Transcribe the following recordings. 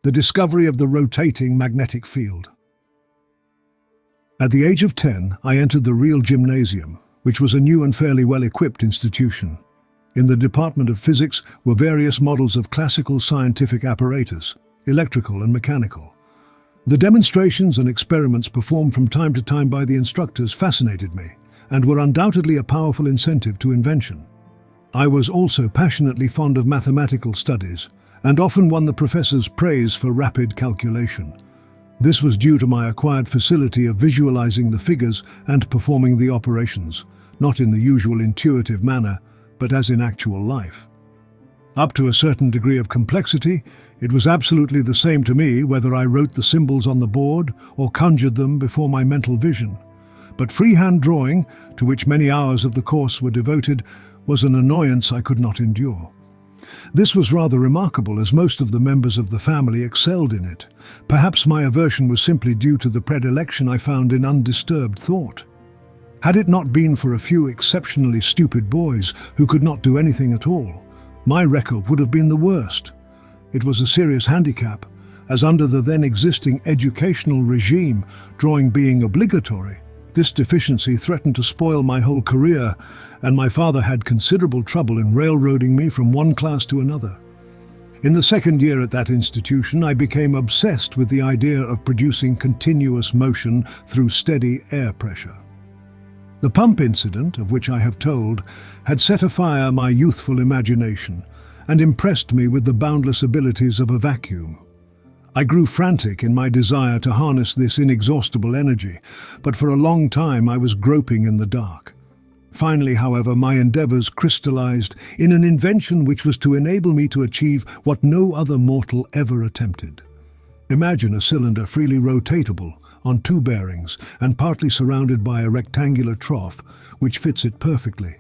the discovery of the rotating magnetic field. At the age of 10, I entered the Real Gymnasium, which was a new and fairly well-equipped institution. In the Department of Physics were various models of classical scientific apparatus, electrical and mechanical. The demonstrations and experiments performed from time to time by the instructors fascinated me and were undoubtedly a powerful incentive to invention. I was also passionately fond of mathematical studies and often won the professors' praise for rapid calculation. This was due to my acquired facility of visualizing the figures and performing the operations, not in the usual intuitive manner, but as in actual life. Up to a certain degree of complexity, it was absolutely the same to me whether I wrote the symbols on the board or conjured them before my mental vision. But freehand drawing, to which many hours of the course were devoted, was an annoyance I could not endure. This was rather remarkable, as most of the members of the family excelled in it. Perhaps my aversion was simply due to the predilection I found in undisturbed thought. Had it not been for a few exceptionally stupid boys who could not do anything at all, my record would have been the worst. It was a serious handicap, as under the then existing educational regime, drawing being obligatory, this deficiency threatened to spoil my whole career, and my father had considerable trouble in railroading me from one class to another. In the second year at that institution, I became obsessed with the idea of producing continuous motion through steady air pressure. The pump incident, of which I have told, had set afire my youthful imagination and impressed me with the boundless abilities of a vacuum. I grew frantic in my desire to harness this inexhaustible energy, but for a long time I was groping in the dark. Finally, however, my endeavors crystallized in an invention which was to enable me to achieve what no other mortal ever attempted. Imagine a cylinder freely rotatable on two bearings and partly surrounded by a rectangular trough which fits it perfectly.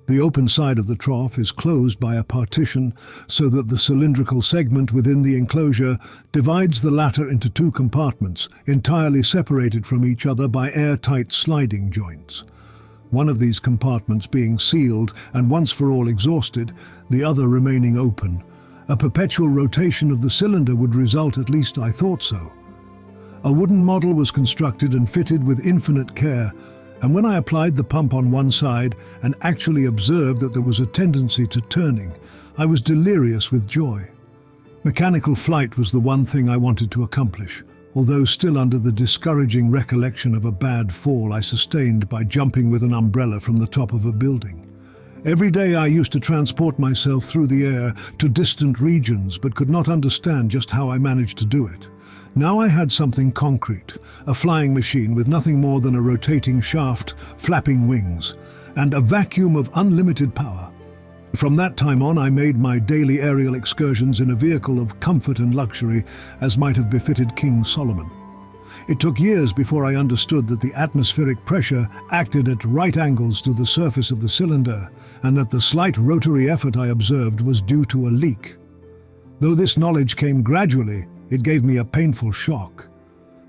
The open side of the trough is closed by a partition so that the cylindrical segment within the enclosure divides the latter into two compartments, entirely separated from each other by airtight sliding joints. One of these compartments being sealed and once for all exhausted, the other remaining open. A perpetual rotation of the cylinder would result, at least I thought so. A wooden model was constructed and fitted with infinite care, and when I applied the pump on one side and actually observed that there was a tendency to turning, I was delirious with joy. Mechanical flight was the one thing I wanted to accomplish, although still under the discouraging recollection of a bad fall I sustained by jumping with an umbrella from the top of a building. Every day I used to transport myself through the air to distant regions, but could not understand just how I managed to do it. Now I had something concrete, a flying machine with nothing more than a rotating shaft, flapping wings, and a vacuum of unlimited power. From that time on, I made my daily aerial excursions in a vehicle of comfort and luxury, as might have befitted King Solomon. It took years before I understood that the atmospheric pressure acted at right angles to the surface of the cylinder, and that the slight rotary effort I observed was due to a leak. Though this knowledge came gradually, it gave me a painful shock.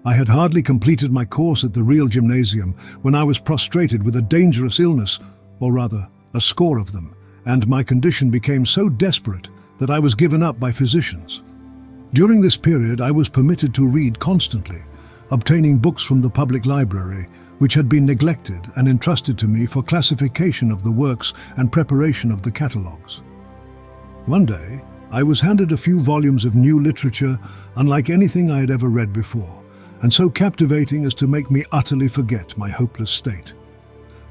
I had hardly completed my course at the Real Gymnasium when I was prostrated with a dangerous illness, or rather, a score of them, and my condition became so desperate that I was given up by physicians. During this period, I was permitted to read constantly, obtaining books from the public library, which had been neglected and entrusted to me for classification of the works and preparation of the catalogues. One day, I was handed a few volumes of new literature unlike anything I had ever read before, and so captivating as to make me utterly forget my hopeless state.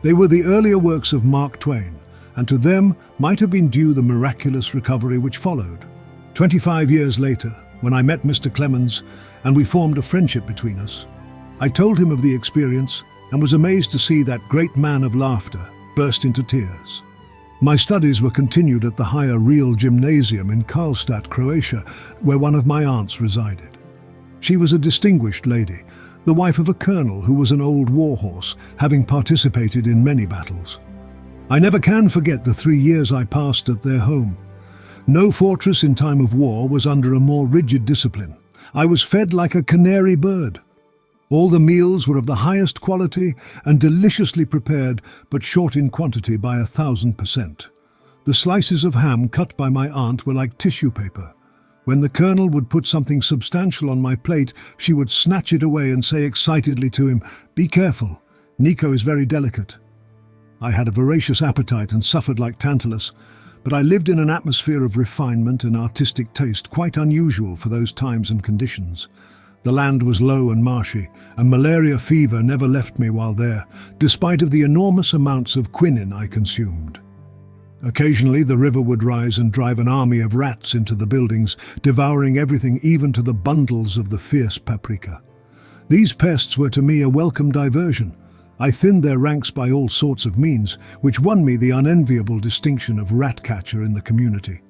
They were the earlier works of Mark Twain, and to them might have been due the miraculous recovery which followed. 25 years later, when I met Mr. Clemens and we formed a friendship between us, I told him of the experience and was amazed to see that great man of laughter burst into tears. My studies were continued at the higher Real Gymnasium in Karlstad, Croatia, where one of my aunts resided. She was a distinguished lady, the wife of a colonel who was an old warhorse, having participated in many battles. I never can forget the 3 years I passed at their home. No fortress in time of war was under a more rigid discipline. I was fed like a canary bird. All the meals were of the highest quality and deliciously prepared, but short in quantity by 1,000%. The slices of ham cut by my aunt were like tissue paper. When the colonel would put something substantial on my plate, she would snatch it away and say excitedly to him, "Be careful, Nico is very delicate." I had a voracious appetite and suffered like Tantalus, but I lived in an atmosphere of refinement and artistic taste quite unusual for those times and conditions. The land was low and marshy, and malaria fever never left me while there, despite of the enormous amounts of quinine I consumed. Occasionally the river would rise and drive an army of rats into the buildings, devouring everything even to the bundles of the fierce paprika. These pests were to me a welcome diversion. I thinned their ranks by all sorts of means, which won me the unenviable distinction of rat catcher in the community.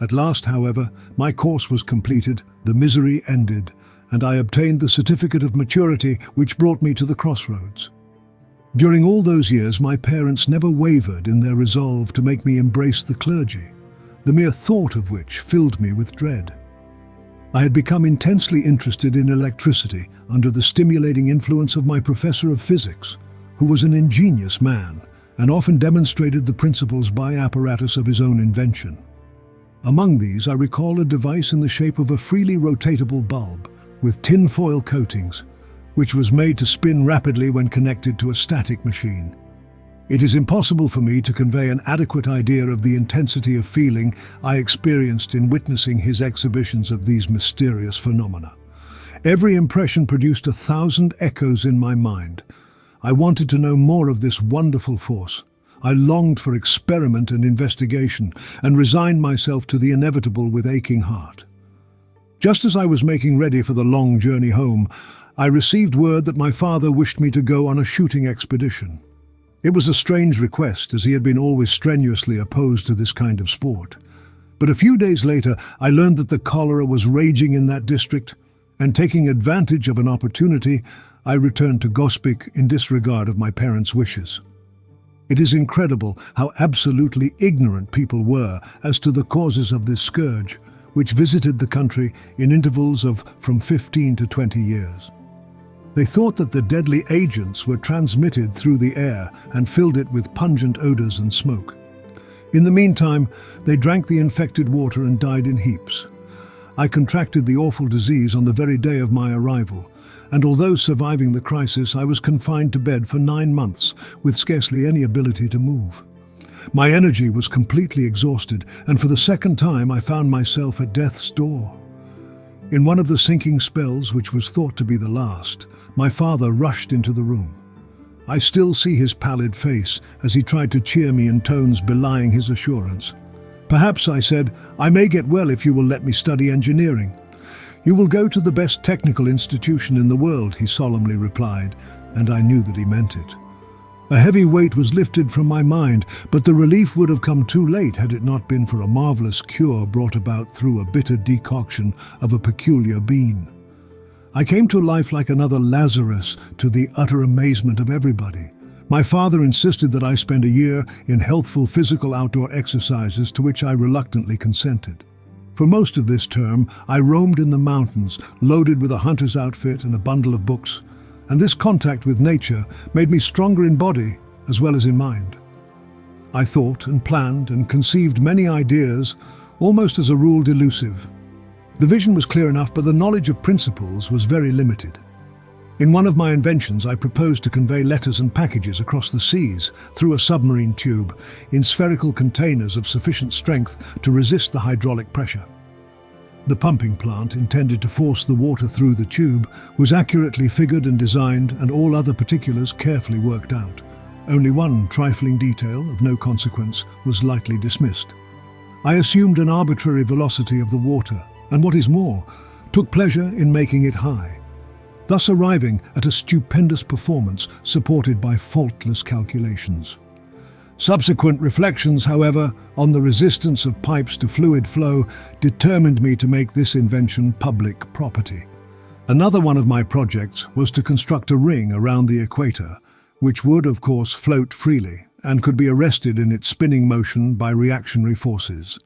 At last, however, my course was completed, the misery ended, and I obtained the certificate of maturity which brought me to the crossroads. During all those years, my parents never wavered in their resolve to make me embrace the clergy, the mere thought of which filled me with dread. I had become intensely interested in electricity under the stimulating influence of my professor of physics, who was an ingenious man and often demonstrated the principles by apparatus of his own invention. Among these, I recall a device in the shape of a freely rotatable bulb with tin-foil coatings, which was made to spin rapidly when connected to a static machine. It is impossible for me to convey an adequate idea of the intensity of feeling I experienced in witnessing his exhibitions of these mysterious phenomena. Every impression produced 1,000 echoes in my mind. I wanted to know more of this wonderful force. I longed for experiment and investigation, and resigned myself to the inevitable with aching heart. Just as I was making ready for the long journey home, I received word that my father wished me to go on a shooting expedition. It was a strange request, as he had been always strenuously opposed to this kind of sport. But a few days later, I learned that the cholera was raging in that district, and taking advantage of an opportunity, I returned to Gospic in disregard of my parents' wishes. It is incredible how absolutely ignorant people were as to the causes of this scourge, which visited the country in intervals of from 15 to 20 years. They thought that the deadly agents were transmitted through the air and filled it with pungent odors and smoke. In the meantime, they drank the infected water and died in heaps. I contracted the awful disease on the very day of my arrival, and although surviving the crisis, I was confined to bed for 9 months with scarcely any ability to move. My energy was completely exhausted, and for the second time I found myself at death's door. In one of the sinking spells, which was thought to be the last, my father rushed into the room. I still see his pallid face as he tried to cheer me in tones belying his assurance. "Perhaps," I said, "I may get well if you will let me study engineering." "You will go to the best technical institution in the world," he solemnly replied, and I knew that he meant it. A heavy weight was lifted from my mind, but the relief would have come too late had it not been for a marvelous cure brought about through a bitter decoction of a peculiar bean. I came to life like another Lazarus, to the utter amazement of everybody. My father insisted that I spend a year in healthful physical outdoor exercises, to which I reluctantly consented. For most of this term, I roamed in the mountains, loaded with a hunter's outfit and a bundle of books, and this contact with nature made me stronger in body as well as in mind. I thought and planned and conceived many ideas, almost as a rule delusive. The vision was clear enough, but the knowledge of principles was very limited. In one of my inventions, I proposed to convey letters and packages across the seas through a submarine tube in spherical containers of sufficient strength to resist the hydraulic pressure. The pumping plant, intended to force the water through the tube, was accurately figured and designed, and all other particulars carefully worked out. Only one trifling detail, of no consequence, was lightly dismissed. I assumed an arbitrary velocity of the water, and what is more, took pleasure in making it high, thus arriving at a stupendous performance supported by faultless calculations. Subsequent reflections, however, on the resistance of pipes to fluid flow determined me to make this invention public property. Another one of my projects was to construct a ring around the equator, which would, of course, float freely and could be arrested in its spinning motion by reactionary forces,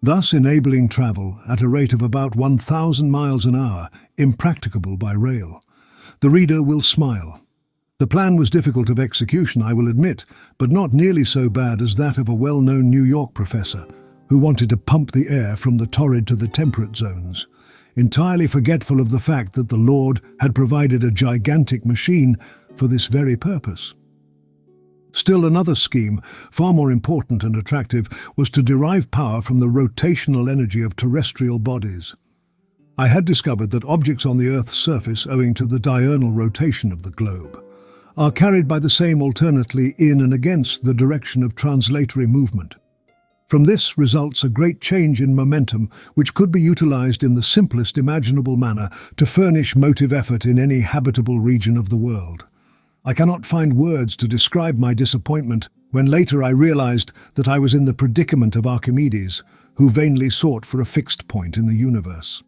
thus enabling travel at a rate of about 1,000 miles an hour, impracticable by rail. The reader will smile. The plan was difficult of execution, I will admit, but not nearly so bad as that of a well-known New York professor, who wanted to pump the air from the torrid to the temperate zones, entirely forgetful of the fact that the Lord had provided a gigantic machine for this very purpose. Still another scheme, far more important and attractive, was to derive power from the rotational energy of terrestrial bodies. I had discovered that objects on the Earth's surface, owing to the diurnal rotation of the globe, are carried by the same alternately in and against the direction of translatory movement. From this results a great change in momentum which could be utilized in the simplest imaginable manner to furnish motive effort in any habitable region of the world. I cannot find words to describe my disappointment when later I realized that I was in the predicament of Archimedes, who vainly sought for a fixed point in the universe.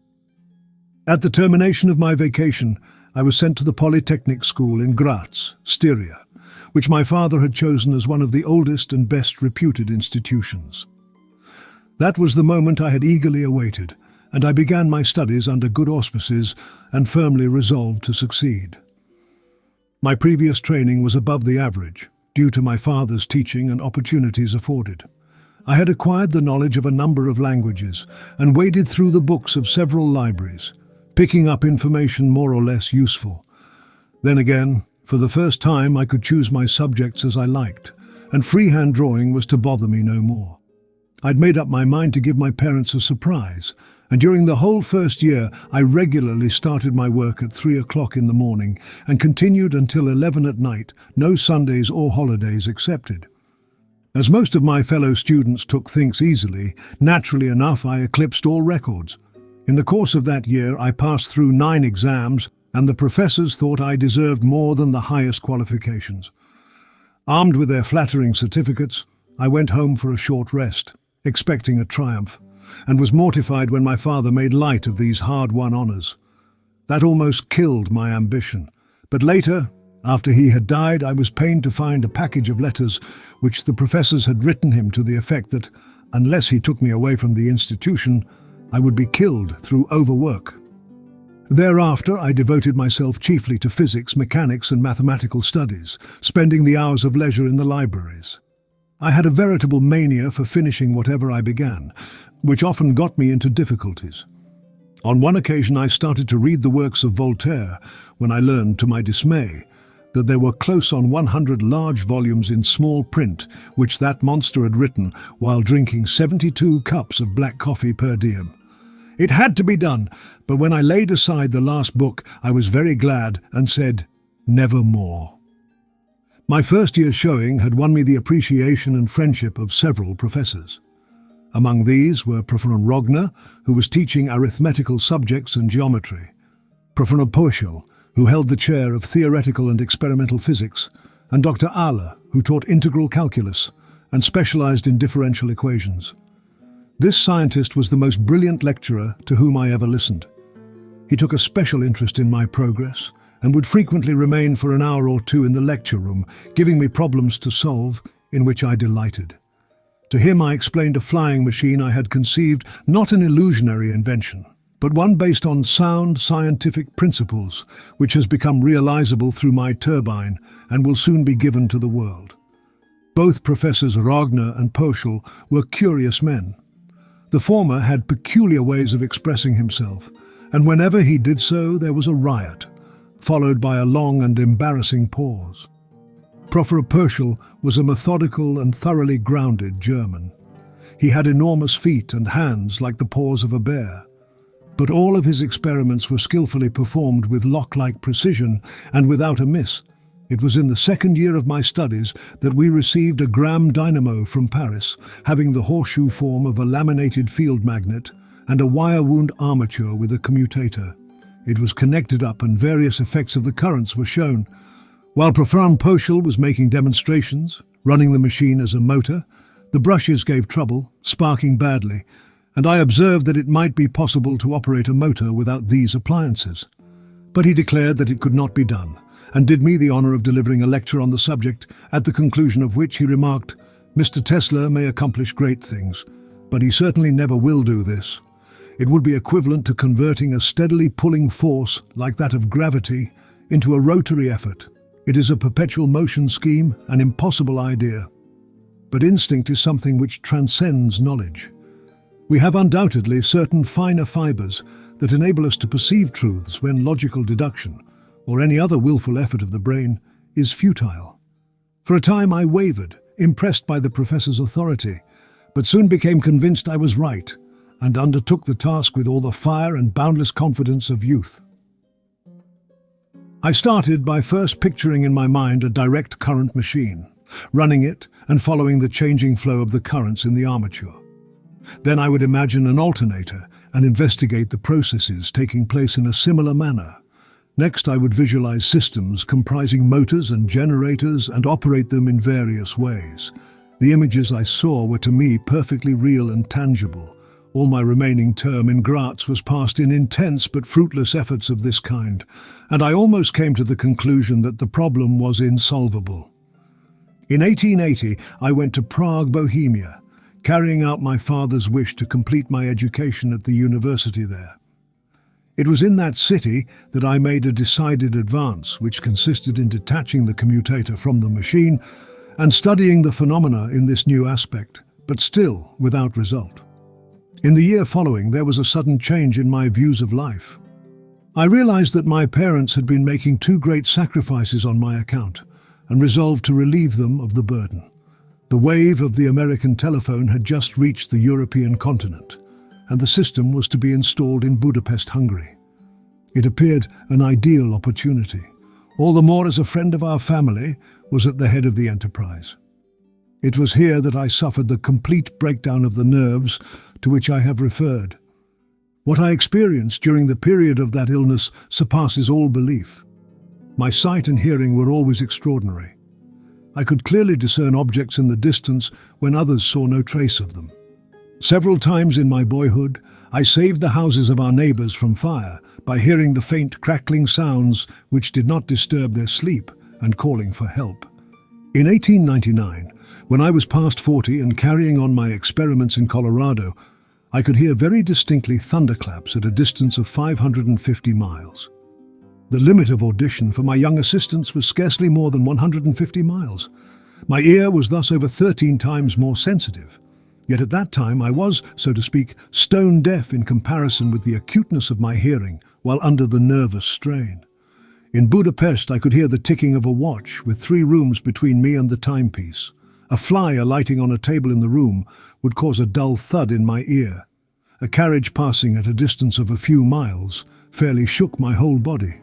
At the termination of my vacation, I was sent to the Polytechnic School in Graz, Styria, which my father had chosen as one of the oldest and best reputed institutions. That was the moment I had eagerly awaited, and I began my studies under good auspices and firmly resolved to succeed. My previous training was above the average, due to my father's teaching and opportunities afforded. I had acquired the knowledge of a number of languages and waded through the books of several libraries, picking up information more or less useful. Then again, for the first time I could choose my subjects as I liked, and freehand drawing was to bother me no more. I'd made up my mind to give my parents a surprise, and during the whole first year I regularly started my work at 3 o'clock in the morning and continued until 11 at night, no Sundays or holidays excepted. As most of my fellow students took things easily, naturally enough I eclipsed all records. In the course of that year I passed through 9 exams, and the professors thought I deserved more than the highest qualifications. Armed with their flattering certificates, I went home for a short rest, expecting a triumph, and was mortified when my father made light of these hard-won honours. That almost killed my ambition, but later, after he had died, I was pained to find a package of letters which the professors had written him to the effect that, unless he took me away from the institution, I would be killed through overwork. Thereafter, I devoted myself chiefly to physics, mechanics, and mathematical studies, spending the hours of leisure in the libraries. I had a veritable mania for finishing whatever I began, which often got me into difficulties. On one occasion I started to read the works of Voltaire when I learned, to my dismay, that there were close on 100 large volumes in small print which that monster had written while drinking 72 cups of black coffee per diem. It had to be done, but when I laid aside the last book I was very glad and said, "Never more." My first year's showing had won me the appreciation and friendship of several professors. Among these were Professor Rogner, who was teaching arithmetical subjects and geometry, Professor Poschel, who held the chair of theoretical and experimental physics, and Dr. Ahler, who taught integral calculus and specialized in differential equations. This scientist was the most brilliant lecturer to whom I ever listened. He took a special interest in my progress and would frequently remain for an hour or two in the lecture room, giving me problems to solve, in which I delighted. To him I explained a flying machine I had conceived, not an illusionary invention, but one based on sound scientific principles, which has become realizable through my turbine and will soon be given to the world. Both Professors Rogner and Poschel were curious men. The former had peculiar ways of expressing himself, and whenever he did so there was a riot, followed by a long and embarrassing pause. Professor Poschel was a methodical and thoroughly grounded German. He had enormous feet and hands like the paws of a bear. But all of his experiments were skillfully performed with lock-like precision and without a miss. It was in the second year of my studies that we received a Gramme dynamo from Paris, having the horseshoe form of a laminated field magnet and a wire-wound armature with a commutator. It was connected up and various effects of the currents were shown. While Professor Poschel was making demonstrations, running the machine as a motor, the brushes gave trouble, sparking badly, and I observed that it might be possible to operate a motor without these appliances. But he declared that it could not be done, and did me the honor of delivering a lecture on the subject, at the conclusion of which he remarked, "Mr. Tesla may accomplish great things, but he certainly never will do this. It would be equivalent to converting a steadily pulling force, like that of gravity, into a rotary effort. It is a perpetual motion scheme, an impossible idea. But instinct is something which transcends knowledge. We have undoubtedly certain finer fibers that enable us to perceive truths when logical deduction, or any other willful effort of the brain, is futile. For a time I wavered, impressed by the professor's authority, but soon became convinced I was right, and undertook the task with all the fire and boundless confidence of youth. I started by first picturing in my mind a direct current machine, running it and following the changing flow of the currents in the armature. Then I would imagine an alternator and investigate the processes taking place in a similar manner. Next, I would visualize systems comprising motors and generators and operate them in various ways. The images I saw were to me perfectly real and tangible. All my remaining term in Graz was passed in intense but fruitless efforts of this kind, and I almost came to the conclusion that the problem was insolvable. In 1880, I went to Prague, Bohemia, carrying out my father's wish to complete my education at the university there. It was in that city that I made a decided advance, which consisted in detaching the commutator from the machine and studying the phenomena in this new aspect, but still without result. In the year following, there was a sudden change in my views of life. I realized that my parents had been making too great sacrifices on my account, and resolved to relieve them of the burden. The wave of the American telephone had just reached the European continent, and the system was to be installed in Budapest, Hungary. It appeared an ideal opportunity, all the more as a friend of our family was at the head of the enterprise. It was here that I suffered the complete breakdown of the nerves to which I have referred. What I experienced during the period of that illness surpasses all belief. My sight and hearing were always extraordinary. I could clearly discern objects in the distance when others saw no trace of them. Several times in my boyhood, I saved the houses of our neighbors from fire by hearing the faint crackling sounds which did not disturb their sleep and calling for help. In 1899, when I was past 40 and carrying on my experiments in Colorado, I could hear very distinctly thunderclaps at a distance of 550 miles. The limit of audition for my young assistants was scarcely more than 150 miles. My ear was thus over 13 times more sensitive. Yet at that time I was, so to speak, stone deaf in comparison with the acuteness of my hearing while under the nervous strain. In Budapest I could hear the ticking of a watch with 3 rooms between me and the timepiece. A fly alighting on a table in the room would cause a dull thud in my ear. A carriage passing at a distance of a few miles fairly shook my whole body.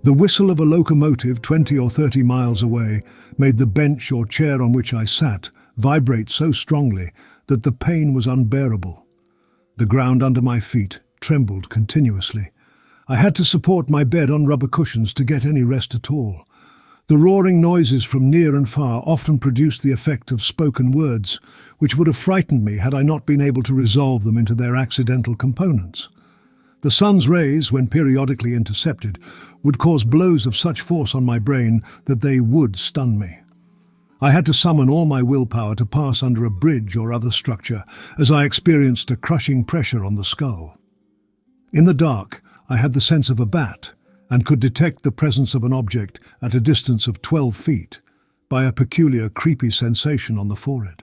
The whistle of a locomotive 20 or 30 miles away made the bench or chair on which I sat vibrate so strongly that the pain was unbearable. The ground under my feet trembled continuously. I had to support my bed on rubber cushions to get any rest at all. The roaring noises from near and far often produced the effect of spoken words, which would have frightened me had I not been able to resolve them into their accidental components. The sun's rays, when periodically intercepted, would cause blows of such force on my brain that they would stun me. I had to summon all my willpower to pass under a bridge or other structure, as I experienced a crushing pressure on the skull. In the dark, I had the sense of a bat, and could detect the presence of an object at a distance of 12 feet by a peculiar creepy sensation on the forehead.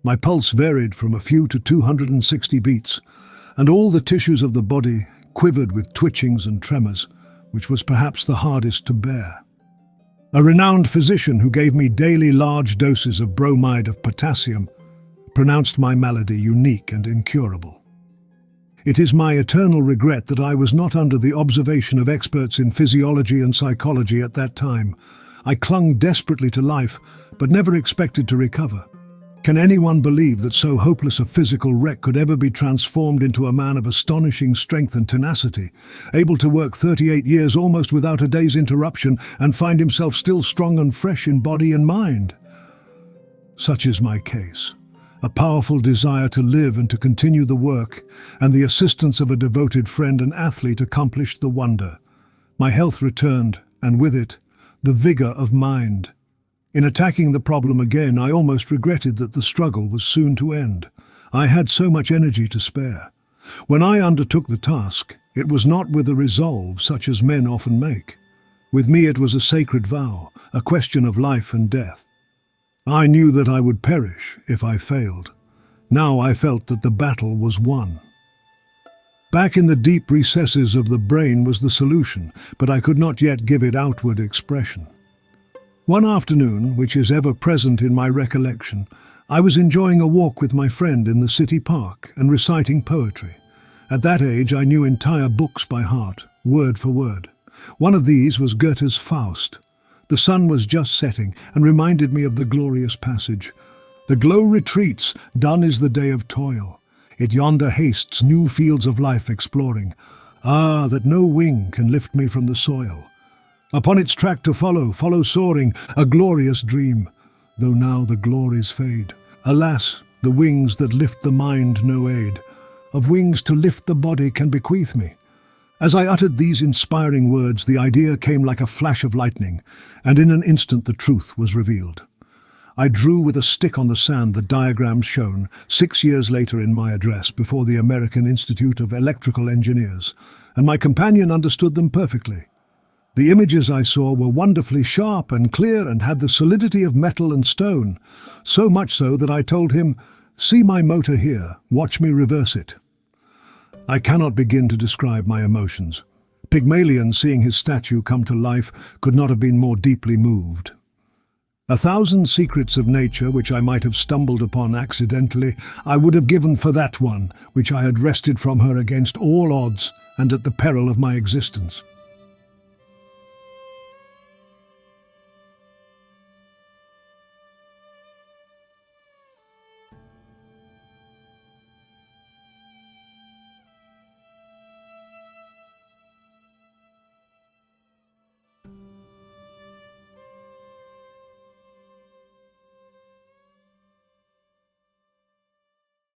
My pulse varied from a few to 260 beats, and all the tissues of the body quivered with twitchings and tremors, which was perhaps the hardest to bear. A renowned physician who gave me daily large doses of bromide of potassium pronounced my malady unique and incurable. It is my eternal regret that I was not under the observation of experts in physiology and psychology at that time. I clung desperately to life, but never expected to recover. Can anyone believe that so hopeless a physical wreck could ever be transformed into a man of astonishing strength and tenacity, able to work 38 years almost without a day's interruption and find himself still strong and fresh in body and mind? Such is my case. A powerful desire to live and to continue the work, and the assistance of a devoted friend and athlete accomplished the wonder. My health returned, and with it, the vigor of mind. In attacking the problem again, I almost regretted that the struggle was soon to end. I had so much energy to spare. When I undertook the task, it was not with a resolve such as men often make. With me it was a sacred vow, a question of life and death. I knew that I would perish if I failed. Now I felt that the battle was won. Back in the deep recesses of the brain was the solution, but I could not yet give it outward expression. One afternoon, which is ever present in my recollection, I was enjoying a walk with my friend in the city park and reciting poetry. At that age I knew entire books by heart, word for word. One of these was Goethe's Faust. The sun was just setting and reminded me of the glorious passage. The glow retreats, done is the day of toil. It yonder hastes new fields of life exploring. Ah, that no wing can lift me from the soil. Upon its track to follow soaring, a glorious dream, though now the glories fade. Alas, the wings that lift the mind no aid, of wings to lift the body can bequeath me. As I uttered these inspiring words, the idea came like a flash of lightning, and in an instant the truth was revealed. I drew with a stick on the sand the diagrams shown 6 years later in my address before the American Institute of Electrical Engineers, and my companion understood them perfectly. The images I saw were wonderfully sharp and clear and had the solidity of metal and stone, so much so that I told him, "See my motor here, watch me reverse it." I cannot begin to describe my emotions. Pygmalion, seeing his statue come to life, could not have been more deeply moved. 1,000 secrets of nature which I might have stumbled upon accidentally, I would have given for that one, which I had wrested from her against all odds and at the peril of my existence.